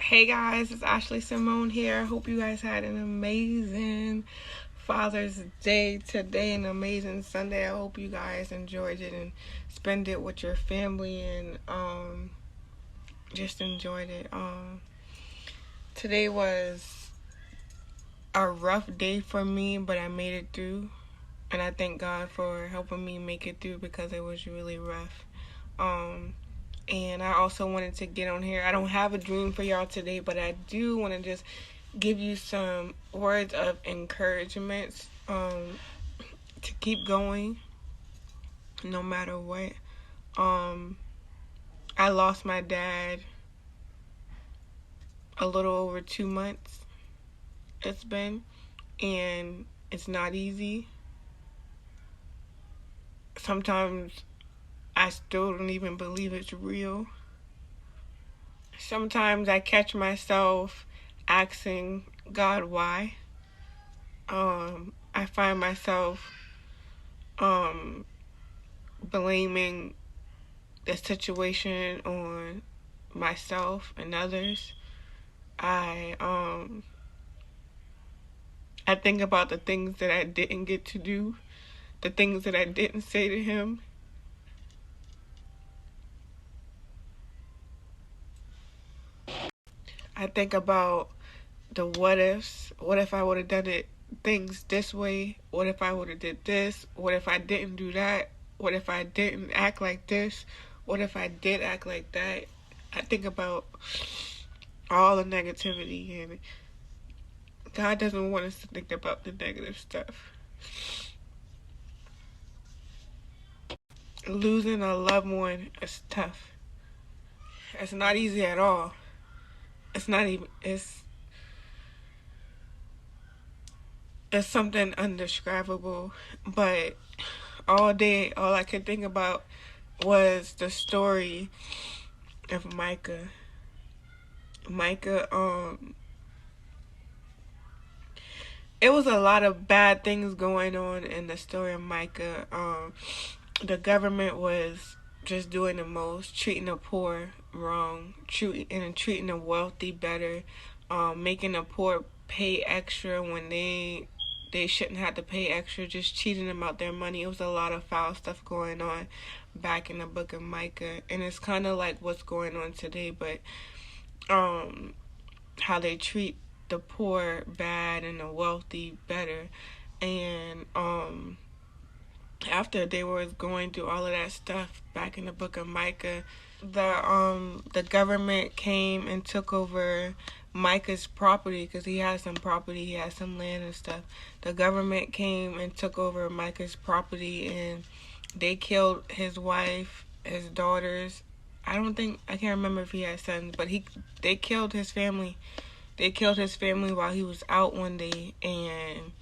Hey guys, it's Ashley Simone here. I hope you guys had an amazing Father's Day today, an amazing Sunday. I hope you guys enjoyed it and spend it with your family and just enjoyed it. Today was a rough day for me, but I made it through, and I thank God for helping me make it through because it was really rough. And I also wanted to get on here. I don't have a dream for y'all today, but I do want to just give you some words of encouragement to keep going no matter what. I lost my dad a little over 2 months. It's been, and it's not easy. Sometimes I still don't even believe it's real. Sometimes I catch myself asking God why. I find myself blaming the situation on myself and others. I think about the things that I didn't get to do, the things that I didn't say to him. I think about the what ifs. What if I would have done things this way? What if I would have did this? What if I didn't do that? What if I didn't act like this? What if I did act like that? I think about all the negativity, and God doesn't want us to think about the negative stuff. Losing a loved one is tough. It's not easy at all. It's not even, it's something undescribable. But all day, all I could think about was the story of Micah. It was a lot of bad things going on in the story of Micah. The government was just doing the most, treating the poor wrong, treating the wealthy better, making the poor pay extra when they shouldn't have to pay extra, just cheating them out their money. It was a lot of foul stuff going on back in the book of Micah, and it's kind of like what's going on today, but how they treat the poor bad and the wealthy better. And after they were going through all of that stuff back in the book of Micah, the government came and took over Micah's property, because he had some property, he had some land and stuff. The government came and took over Micah's property, and they killed his wife, his daughters. I can't remember if he had sons, but they killed his family. They killed his family while he was out one day, and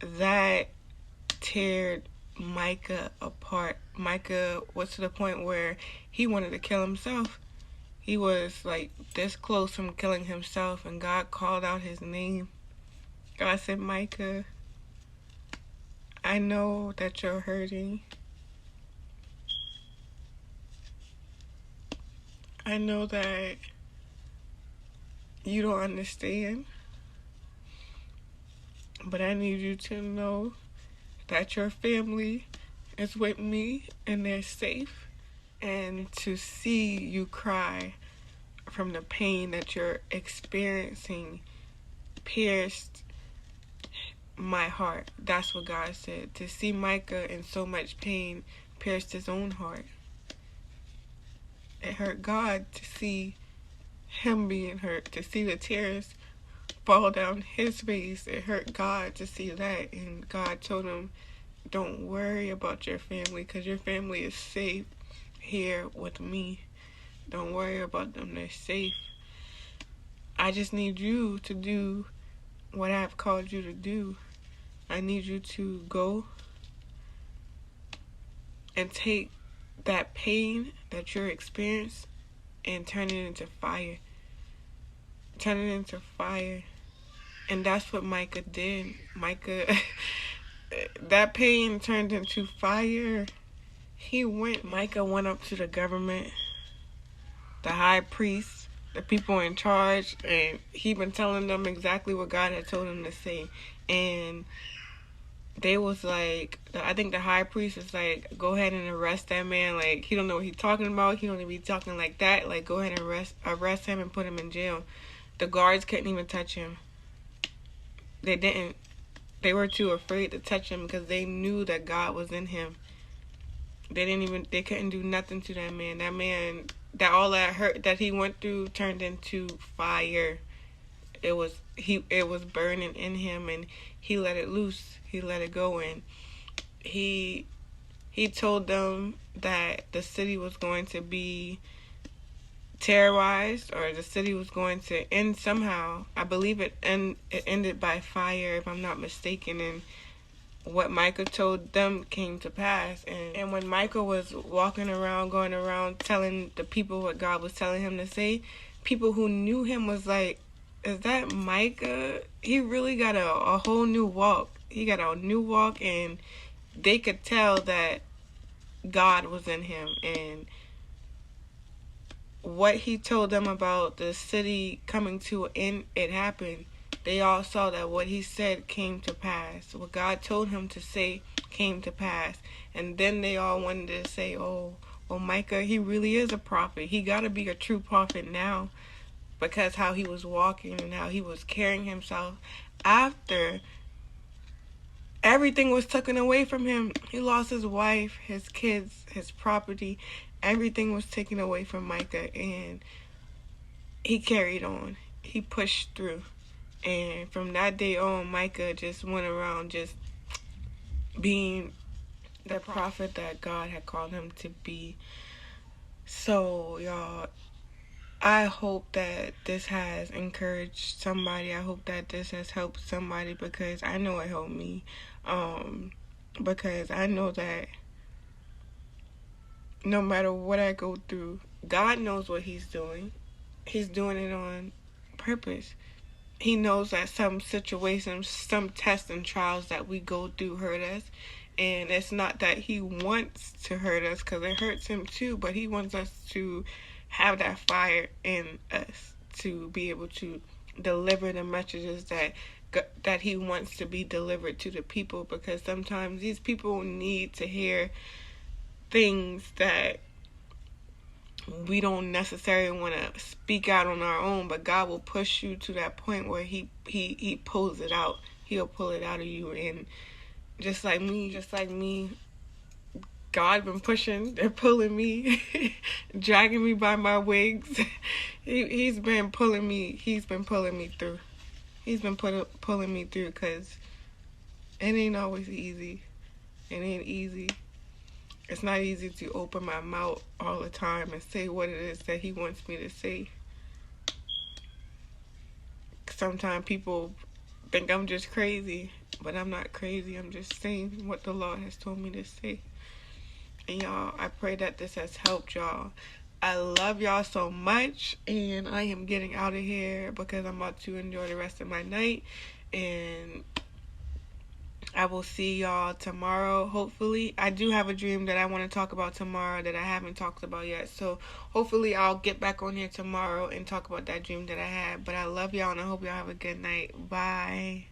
that teared Micah apart. Micah was to the point where he wanted to kill himself. He was like this close from killing himself, and God called out his name. God said, Micah, I know that you're hurting. I know that you don't understand, but I need you to know that your family is with me and they're safe. And to see you cry from the pain that you're experiencing pierced my heart. That's what God said. To see Micah in so much pain pierced his own heart. It hurt God to see him being hurt, to see the tears fall down his face. It hurt God to see that, and God told him, don't worry about your family, because your family is safe here with me. Don't worry about them, they're safe. I just need you to do what I've called you to do. I need you to go and take that pain that you're experiencing and turn it into fire. Turn it into fire. And that's what Micah did. That pain turned into fire. Micah went up to the government, the high priest, the people in charge, and he been telling them exactly what God had told him to say. And they was like, I think the high priest was like, go ahead and arrest that man. Like, he don't know what he's talking about. He don't even be talking like that. Like, go ahead and arrest him and put him in jail. The guards couldn't even touch him. They didn't. They were too afraid to touch him because they knew that God was in him. They couldn't do nothing to that man. That man, that all that hurt that he went through turned into fire. It was burning in him, and he let it loose. He let it go, and he told them that the city was going to be terrorized, or the city was going to end somehow. I believe it ended by fire, if I'm not mistaken, and what Micah told them came to pass. And when Micah was going around telling the people what God was telling him to say, people who knew him was like, is that Micah? He really got a whole new walk. He got a new walk, and they could tell that God was in him. And what he told them about the city coming to an end, it happened. They all saw that what he said came to pass. What God told him to say came to pass. And then they all wanted to say, oh, well, Micah, he really is a prophet. He got to be a true prophet now, because how he was walking and how he was carrying himself after everything was taken away from him. He lost his wife, his kids, his property. Everything was taken away from Micah, and he carried on. He pushed through. And from that day on, Micah just went around just being the prophet that God had called him to be. So, y'all, I hope that this has encouraged somebody. I hope that this has helped somebody, because I know it helped me. Because I know that no matter what I go through, God knows what he's doing. He's doing it on purpose. He knows that some situations, some tests and trials that we go through hurt us. And it's not that he wants to hurt us, because it hurts him too, but he wants us to have that fire in us to be able to deliver the messages that he wants to be delivered to the people, because sometimes these people need to hear things that we don't necessarily want to speak out on our own, but God will push you to that point where he pulls it out. He'll pull it out of you. And just like me, God been pushing, they're pulling me, dragging me by my wings. He's been pulling me through. He's been pulling me through, because it ain't always easy. It ain't easy. It's not easy to open my mouth all the time and say what it is that he wants me to say. Sometimes people think I'm just crazy, but I'm not crazy. I'm just saying what the Lord has told me to say. And y'all, I pray that this has helped y'all. I love y'all so much, and I am getting out of here because I'm about to enjoy the rest of my night. And I will see y'all tomorrow, hopefully. I do have a dream that I want to talk about tomorrow that I haven't talked about yet. So hopefully I'll get back on here tomorrow and talk about that dream that I had. But I love y'all, and I hope y'all have a good night. Bye.